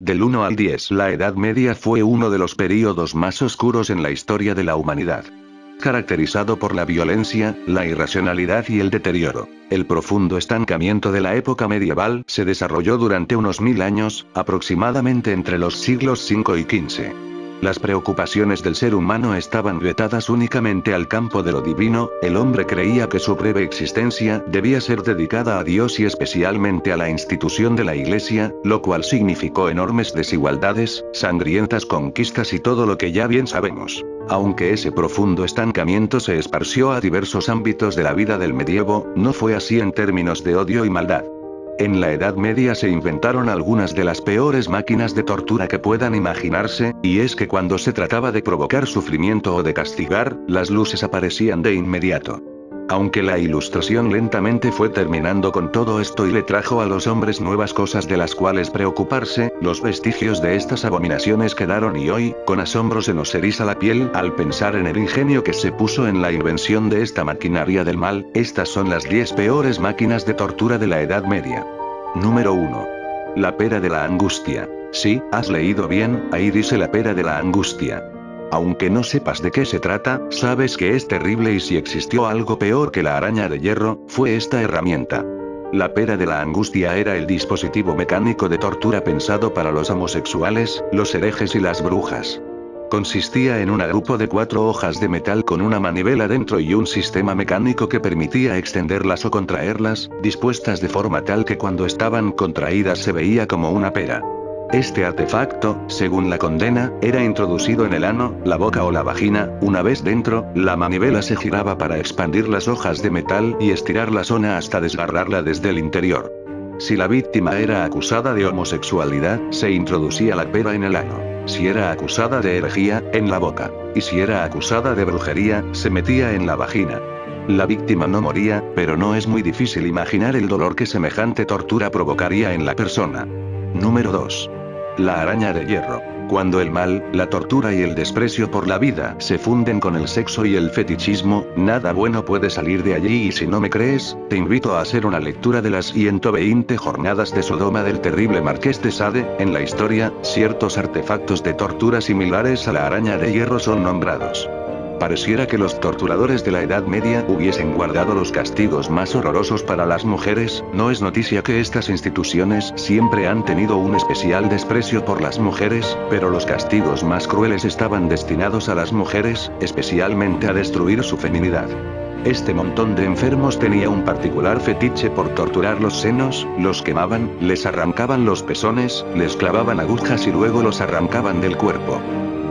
Del 1 al 10. La Edad Media fue uno de los períodos más oscuros en la historia de la humanidad. Caracterizado por la violencia, la irracionalidad y el deterioro. El profundo estancamiento de la época medieval se desarrolló durante unos 1000 años, aproximadamente entre los siglos V y XV. Las preocupaciones del ser humano estaban vetadas únicamente al campo de lo divino, el hombre creía que su breve existencia debía ser dedicada a Dios y especialmente a la institución de la Iglesia, lo cual significó enormes desigualdades, sangrientas conquistas y todo lo que ya bien sabemos. Aunque ese profundo estancamiento se esparció a diversos ámbitos de la vida del medievo, no fue así en términos de odio y maldad. En la Edad Media se inventaron algunas de las peores máquinas de tortura que puedan imaginarse, y es que cuando se trataba de provocar sufrimiento o de castigar, las luces aparecían de inmediato. Aunque la Ilustración lentamente fue terminando con todo esto y le trajo a los hombres nuevas cosas de las cuales preocuparse, los vestigios de estas abominaciones quedaron y hoy, con asombro se nos eriza la piel al pensar en el ingenio que se puso en la invención de esta maquinaria del mal. Estas son las 10 peores máquinas de tortura de la Edad Media. Número 1. La pera de la angustia. Sí, has leído bien, ahí dice la pera de la angustia. Aunque no sepas de qué se trata, sabes que es terrible y si existió algo peor que la araña de hierro, fue esta herramienta. La pera de la angustia era el dispositivo mecánico de tortura pensado para los homosexuales, los herejes y las brujas. Consistía en un agrupo de 4 hojas de metal con una manivela dentro y un sistema mecánico que permitía extenderlas o contraerlas, dispuestas de forma tal que cuando estaban contraídas se veía como una pera. Este artefacto, según la condena, era introducido en el ano, la boca o la vagina. Una vez dentro, la manivela se giraba para expandir las hojas de metal y estirar la zona hasta desgarrarla desde el interior. Si la víctima era acusada de homosexualidad, se introducía la pera en el ano. Si era acusada de herejía, en la boca. Y si era acusada de brujería, se metía en la vagina. La víctima no moría, pero no es muy difícil imaginar el dolor que semejante tortura provocaría en la persona. Número 2. La araña de hierro. Cuando el mal, la tortura y el desprecio por la vida se funden con el sexo y el fetichismo, nada bueno puede salir de allí y si no me crees, te invito a hacer una lectura de las 120 jornadas de Sodoma del terrible Marqués de Sade. En la historia, ciertos artefactos de tortura similares a la araña de hierro son nombrados. Pareciera que los torturadores de la Edad Media hubiesen guardado los castigos más horrorosos para las mujeres. No es noticia que estas instituciones siempre han tenido un especial desprecio por las mujeres, pero los castigos más crueles estaban destinados a las mujeres, especialmente a destruir su feminidad. Este montón de enfermos tenía un particular fetiche por torturar los senos, los quemaban, les arrancaban los pezones, les clavaban agujas y luego los arrancaban del cuerpo.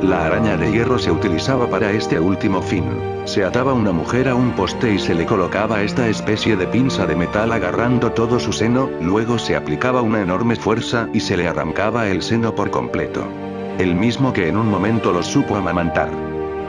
La araña de hierro se utilizaba para este último fin. Se ataba una mujer a un poste y se le colocaba esta especie de pinza de metal agarrando todo su seno, luego se aplicaba una enorme fuerza y se le arrancaba el seno por completo. El mismo que en un momento los supo amamantar.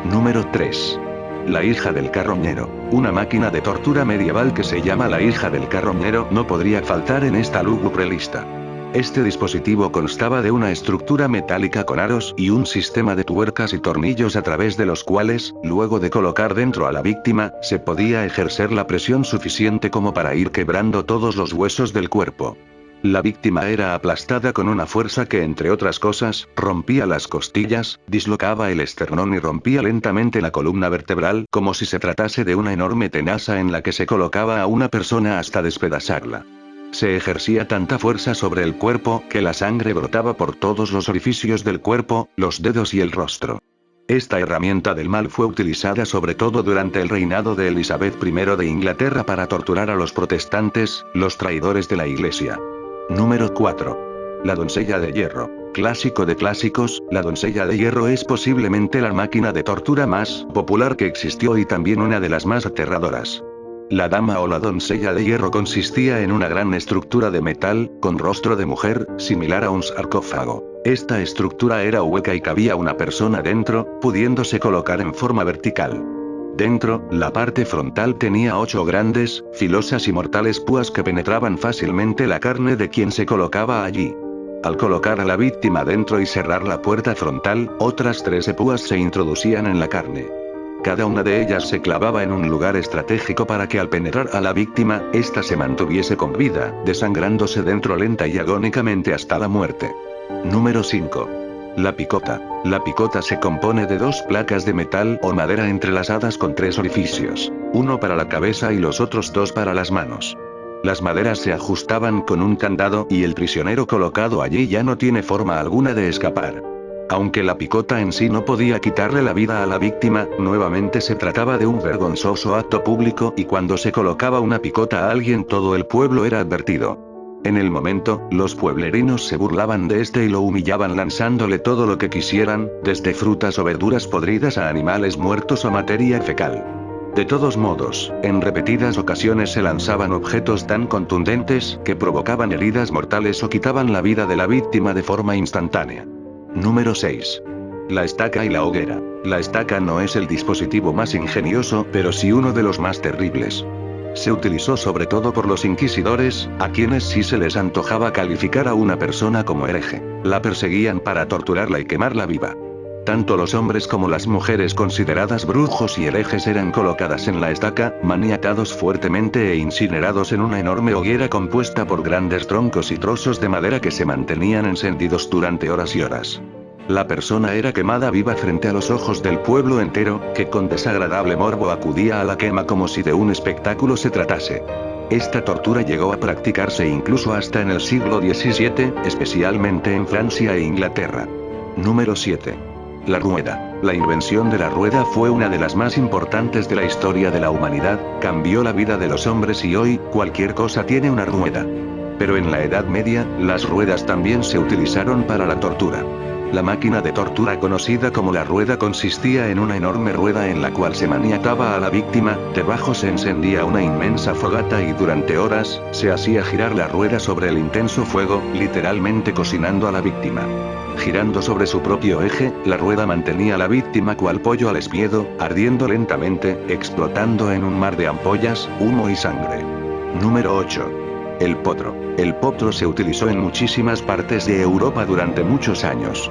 Número 3. La hija del carroñero. Una máquina de tortura medieval que se llama la hija del carroñero no podría faltar en esta lúgubre lista. Este dispositivo constaba de una estructura metálica con aros y un sistema de tuercas y tornillos a través de los cuales, luego de colocar dentro a la víctima, se podía ejercer la presión suficiente como para ir quebrando todos los huesos del cuerpo. La víctima era aplastada con una fuerza que, entre otras cosas, rompía las costillas, dislocaba el esternón y rompía lentamente la columna vertebral, como si se tratase de una enorme tenaza en la que se colocaba a una persona hasta despedazarla. Se ejercía tanta fuerza sobre el cuerpo que la sangre brotaba por todos los orificios del cuerpo, los dedos y el rostro. Esta herramienta del mal fue utilizada sobre todo durante el reinado de Elizabeth I de Inglaterra para torturar a los protestantes, los traidores de la Iglesia. Número 4. La doncella de hierro. Clásico de clásicos, la doncella de hierro es posiblemente la máquina de tortura más popular que existió y también una de las más aterradoras. La dama o la doncella de hierro consistía en una gran estructura de metal, con rostro de mujer, similar a un sarcófago. Esta estructura era hueca y cabía una persona dentro, pudiéndose colocar en forma vertical. Dentro, la parte frontal tenía 8 grandes, filosas y mortales púas que penetraban fácilmente la carne de quien se colocaba allí. Al colocar a la víctima dentro y cerrar la puerta frontal, otras 13 púas se introducían en la carne. Cada una de ellas se clavaba en un lugar estratégico para que al penetrar a la víctima, ésta se mantuviese con vida, desangrándose dentro lenta y agónicamente hasta la muerte. Número 5. La picota. La picota se compone de dos placas de metal o madera entrelazadas con tres orificios, uno para la cabeza y los otros dos para las manos. Las maderas se ajustaban con un candado y el prisionero colocado allí ya no tiene forma alguna de escapar. Aunque la picota en sí no podía quitarle la vida a la víctima, nuevamente se trataba de un vergonzoso acto público y cuando se colocaba una picota a alguien todo el pueblo era advertido. En el momento, los pueblerinos se burlaban de este y lo humillaban lanzándole todo lo que quisieran, desde frutas o verduras podridas a animales muertos o materia fecal. De todos modos, en repetidas ocasiones se lanzaban objetos tan contundentes que provocaban heridas mortales o quitaban la vida de la víctima de forma instantánea. Número 6. La estaca y la hoguera. La estaca no es el dispositivo más ingenioso, pero sí uno de los más terribles. Se utilizó sobre todo por los inquisidores, a quienes sí se les antojaba calificar a una persona como hereje. La perseguían para torturarla y quemarla viva. Tanto los hombres como las mujeres consideradas brujos y herejes eran colocadas en la estaca, maniatados fuertemente e incinerados en una enorme hoguera compuesta por grandes troncos y trozos de madera que se mantenían encendidos durante horas y horas. La persona era quemada viva frente a los ojos del pueblo entero, que con desagradable morbo acudía a la quema como si de un espectáculo se tratase. Esta tortura llegó a practicarse incluso hasta en el siglo XVII, especialmente en Francia e Inglaterra. Número 7. La rueda. La invención de la rueda fue una de las más importantes de la historia de la humanidad, cambió la vida de los hombres y hoy, cualquier cosa tiene una rueda. Pero en la Edad Media, las ruedas también se utilizaron para la tortura. La máquina de tortura conocida como la rueda consistía en una enorme rueda en la cual se maniataba a la víctima, debajo se encendía una inmensa fogata y durante horas, se hacía girar la rueda sobre el intenso fuego, literalmente cocinando a la víctima. Girando sobre su propio eje, la rueda mantenía a la víctima cual pollo al espiedo, ardiendo lentamente, explotando en un mar de ampollas, humo y sangre. Número 8. El potro. El potro se utilizó en muchísimas partes de Europa durante muchos años.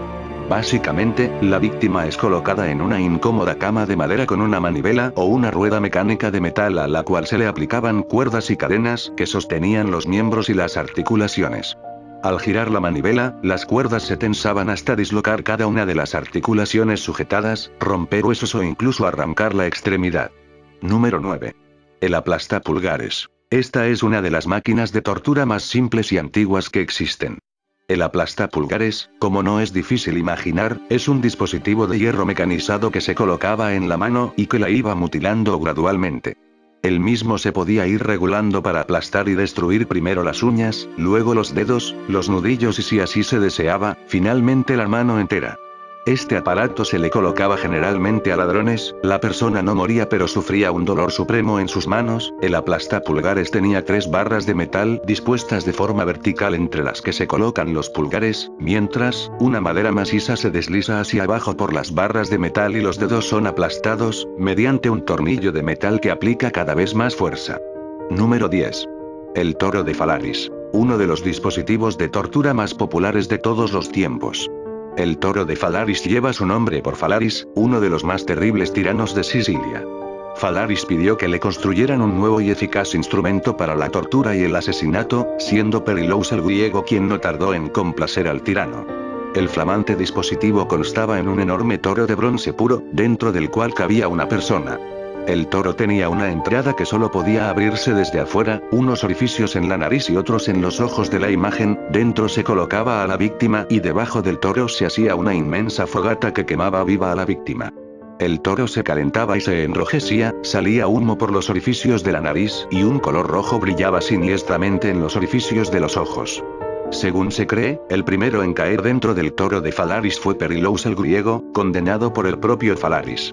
Básicamente, la víctima es colocada en una incómoda cama de madera con una manivela o una rueda mecánica de metal a la cual se le aplicaban cuerdas y cadenas que sostenían los miembros y las articulaciones. Al girar la manivela, las cuerdas se tensaban hasta dislocar cada una de las articulaciones sujetadas, romper huesos o incluso arrancar la extremidad. Número 9. El aplastapulgares. Esta es una de las máquinas de tortura más simples y antiguas que existen. El aplastapulgares, como no es difícil imaginar, es un dispositivo de hierro mecanizado que se colocaba en la mano y que la iba mutilando gradualmente. El mismo se podía ir regulando para aplastar y destruir primero las uñas, luego los dedos, los nudillos y si así se deseaba, finalmente la mano entera. Este aparato se le colocaba generalmente a ladrones, la persona no moría pero sufría un dolor supremo en sus manos. El aplastapulgares tenía 3 barras de metal dispuestas de forma vertical entre las que se colocan los pulgares, mientras, una madera maciza se desliza hacia abajo por las barras de metal y los dedos son aplastados, mediante un tornillo de metal que aplica cada vez más fuerza. Número 10. El toro de Phalaris. Uno de los dispositivos de tortura más populares de todos los tiempos. El toro de Phalaris lleva su nombre por Phalaris, uno de los más terribles tiranos de Sicilia. Phalaris pidió que le construyeran un nuevo y eficaz instrumento para la tortura y el asesinato, siendo Perilos el griego quien no tardó en complacer al tirano. El flamante dispositivo constaba en un enorme toro de bronce puro, dentro del cual cabía una persona. El toro tenía una entrada que solo podía abrirse desde afuera, unos orificios en la nariz y otros en los ojos de la imagen, dentro se colocaba a la víctima y debajo del toro se hacía una inmensa fogata que quemaba viva a la víctima. El toro se calentaba y se enrojecía, salía humo por los orificios de la nariz y un color rojo brillaba siniestramente en los orificios de los ojos. Según se cree, el primero en caer dentro del toro de Phalaris fue Perilos el griego, condenado por el propio Phalaris.